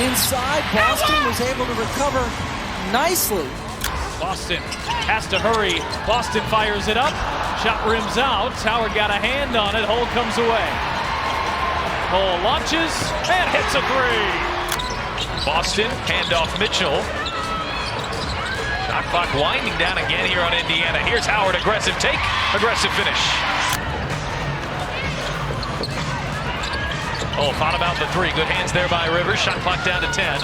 inside. Boston was able to recover nicely. Boston has to hurry. Boston fires it up. Shot rims out. Howard got a hand on it. Hole comes away. Hole launches and hits a three. Boston, handoff Mitchell. Shot clock winding down again here on Indiana. Here's Howard, aggressive take, aggressive finish. Oh, thought about the three. Good hands there by Rivers. Shot clock down to 10.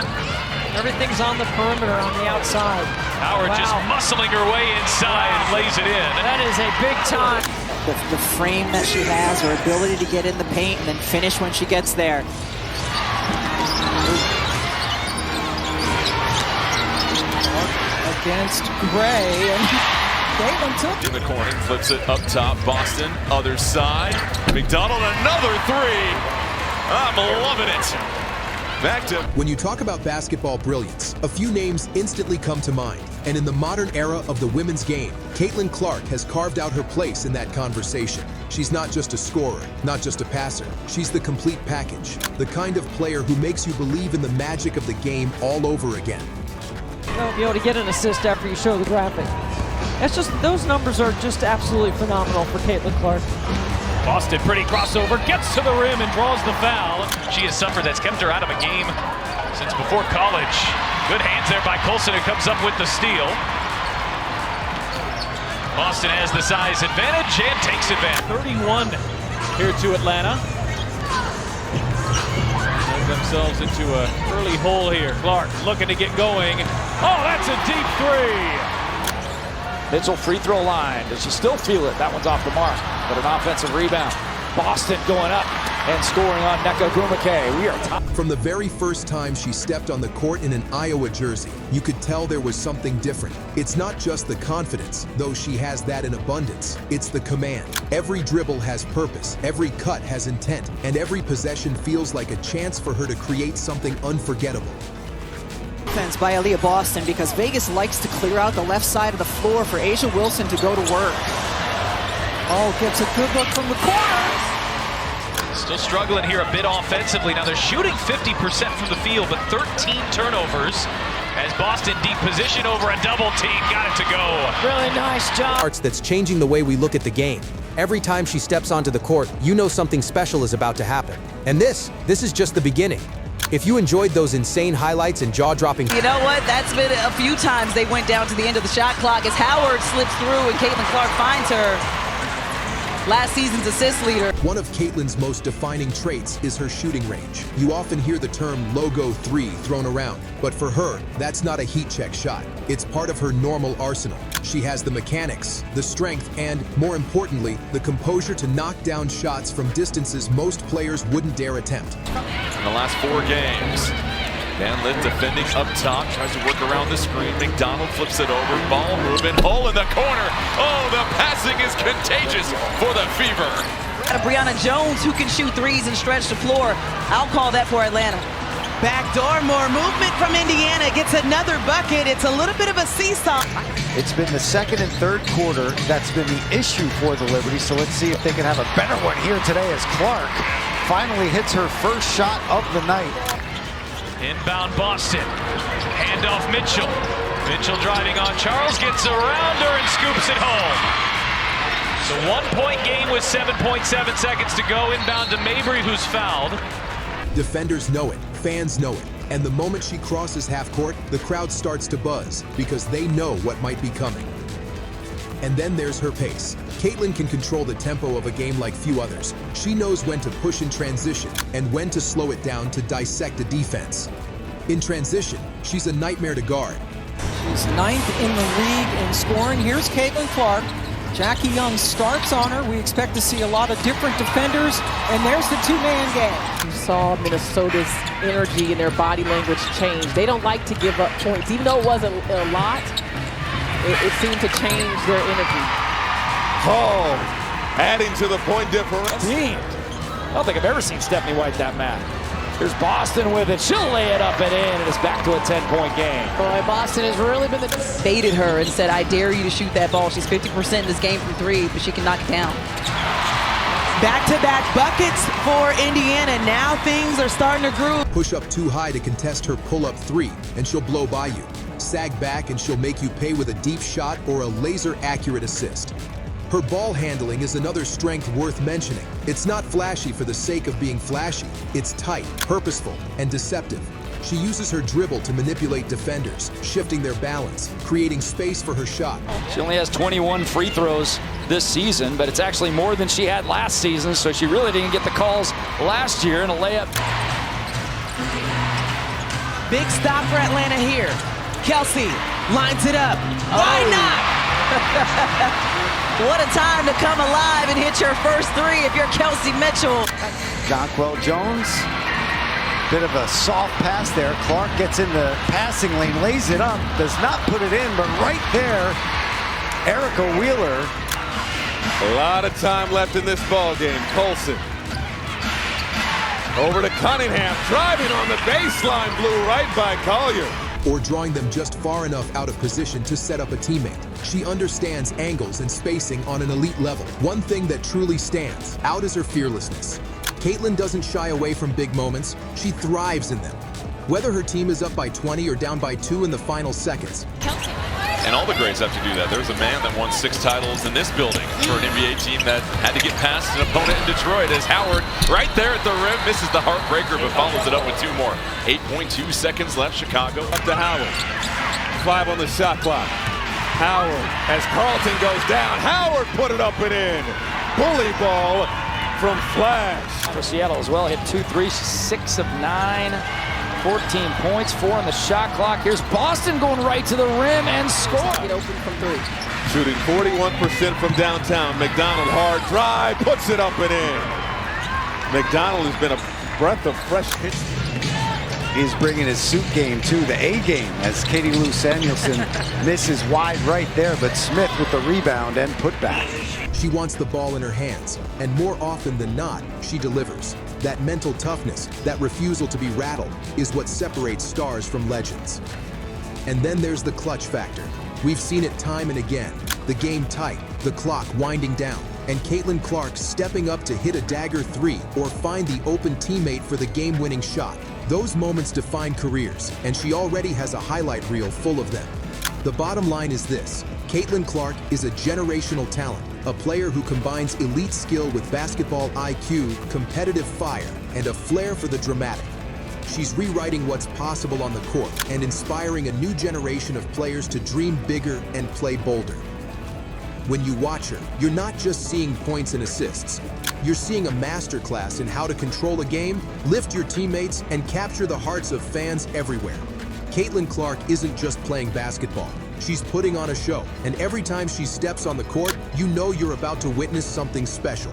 Everything's on the perimeter on the outside. Howard just muscling her way inside and lays it in. That is a big time. The frame that she has, her ability to get in the paint and then finish when she gets there. Against Gray, and Caitlyn took in the corner, flips it up top. Boston, other side. McDonald, another three. I'm loving it. Back to. When you talk about basketball brilliance, a few names instantly come to mind. And in the modern era of the women's game, Caitlyn Clark has carved out her place in that conversation. She's not just a scorer, not just a passer. She's the complete package. The kind of player who makes you believe in the magic of the game all over again. Be able to get an assist after you show the graphic. That's just, those numbers are just absolutely phenomenal for Caitlyn Clark. Boston, pretty crossover, gets to the rim and draws the foul. She has suffered, that's kept her out of a game since before college. Good hands there by Colson, who comes up with the steal. Boston has the size advantage and takes advantage. 31 here to Atlanta. Themselves into an early hole here. Clark looking to get going. Oh, that's a deep three. Mitchell free throw line. Does she still feel it? That one's off the mark, but an offensive rebound. Boston going up and scoring on Nneka Ogwumike. We are top. From the very first time she stepped on the court in an Iowa jersey, you could tell there was something different. It's not just the confidence, though she has that in abundance. It's the command. Every dribble has purpose, every cut has intent, and every possession feels like a chance for her to create something unforgettable. Defense by Aaliyah Boston, because Vegas likes to clear out the left side of the floor for A'ja Wilson to go to work. Oh, gets a good look from the corner. Still struggling here a bit offensively. Now they're shooting 50% from the field, but 13 turnovers as Boston deep position over a double team. Got it to go. Really nice job. That's changing the way we look at the game. Every time she steps onto the court, you know something special is about to happen. And this is just the beginning. If you enjoyed those insane highlights and jaw-dropping... You know what? That's been a few times they went down to the end of the shot clock as Howard slips through and Caitlyn Clark finds her. Last season's assist leader. One of Caitlyn's most defining traits is her shooting range. You often hear the term logo 3 thrown around, but for her, that's not a heat check shot. It's part of her normal arsenal. She has the mechanics, the strength, and, more importantly, the composure to knock down shots from distances most players wouldn't dare attempt. In the last 4 games, Van Lith defending up top, tries to work around the screen. McDonald flips it over, ball moving, hole in the corner. Oh, the passing is contagious for the Fever. Brianna Jones, who can shoot threes and stretch the floor. I'll call that for Atlanta. Backdoor, more movement from Indiana. Gets another bucket. It's a little bit of a seesaw. It's been the second and third quarter that's been the issue for the Liberty, so let's see if they can have a better one here today as Clark finally hits her first shot of the night. Inbound Boston. Handoff Mitchell. Mitchell driving on Charles, gets around her and scoops it home. So 1-point game with 7.7 seconds to go. Inbound to Mabry, who's fouled. Defenders know it, fans know it, and the moment she crosses half court, the crowd starts to buzz because they know what might be coming. And then there's her pace. Caitlyn can control the tempo of a game like few others. She knows when to push in transition and when to slow it down to dissect a defense. In transition, she's a nightmare to guard. She's 9th in the league in scoring. Here's Caitlyn Clark. Jackie Young starts on her. We expect to see a lot of different defenders, and there's the two-man game. You saw Minnesota's energy and their body language change. They don't like to give up points. Even though it wasn't a lot, it seemed to change their energy. Oh, adding to the point difference. I don't think I've ever seen Stephanie White that mad. Here's Boston with it. She'll lay it up and in, and it's back to a 10-point game. Boy, Boston has really been Baited her and said, I dare you to shoot that ball. She's 50% in this game from 3, but she can knock it down. Back-to-back buckets for Indiana. Now things are starting to groove. Push up too high to contest her pull-up three, and she'll blow by you. Sag back and she'll make you pay with a deep shot or a laser-accurate assist. Her ball handling is another strength worth mentioning. It's not flashy for the sake of being flashy. It's tight, purposeful, and deceptive. She uses her dribble to manipulate defenders, shifting their balance, creating space for her shot. She only has 21 free throws this season, but it's actually more than she had last season, so she really didn't get the calls last year in a layup. Big stop for Atlanta here. Kelsey lines it up. Why not? What a time to come alive and hit your first three if you're Kelsey Mitchell. Jonquel Jones, bit of a soft pass there. Clark gets in the passing lane, lays it up, does not put it in, but right there, Erica Wheeler. A lot of time left in this ball game. Colson over to Cunningham, driving on the baseline, blew right by Collier. Or drawing them just far enough out of position to set up a teammate. She understands angles and spacing on an elite level. One thing that truly stands out is her fearlessness. Caitlyn doesn't shy away from big moments, she thrives in them. Whether her team is up by 20 or down by 2 in the final seconds. And all the greats have to do that. There's a man that won 6 titles in this building for an NBA team that had to get past an opponent in Detroit as Howard, right there at the rim, misses the heartbreaker but follows it up with 2 more. 8.2 seconds left, Chicago. Up to Howard. 5 on the shot clock. Howard, as Carlton goes down, Howard put it up and in. Bully ball from Flash. For Seattle as well, hit 2 threes, 6 of 9. 14 points, 4 on the shot clock. Here's Boston going right to the rim and score. Get open from 3. Shooting 41% from downtown. McDonald, hard drive, puts it up and in. McDonald has been a breath of fresh hit. He's bringing his suit game to the A game as Katie Lou Samuelson misses wide right there, but Smith with the rebound and putback. She wants the ball in her hands, and more often than not, she delivers. That mental toughness, that refusal to be rattled, is what separates stars from legends. And then there's the clutch factor. We've seen it time and again. The game tight, the clock winding down, and Caitlyn Clark stepping up to hit a dagger 3 or find the open teammate for the game-winning shot. Those moments define careers, and she already has a highlight reel full of them. The bottom line is this: Caitlyn Clark is a generational talent, a player who combines elite skill with basketball IQ, competitive fire, and a flair for the dramatic. She's rewriting what's possible on the court and inspiring a new generation of players to dream bigger and play bolder. When you watch her, you're not just seeing points and assists. You're seeing a masterclass in how to control a game, lift your teammates, and capture the hearts of fans everywhere. Caitlyn Clark isn't just playing basketball. She's putting on a show, and every time she steps on the court, you know you're about to witness something special.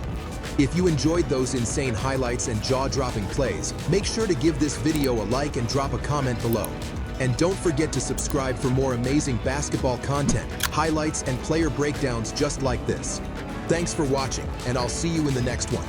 If you enjoyed those insane highlights and jaw-dropping plays, make sure to give this video a like and drop a comment below. And don't forget to subscribe for more amazing basketball content, highlights, and player breakdowns just like this. Thanks for watching, and I'll see you in the next one.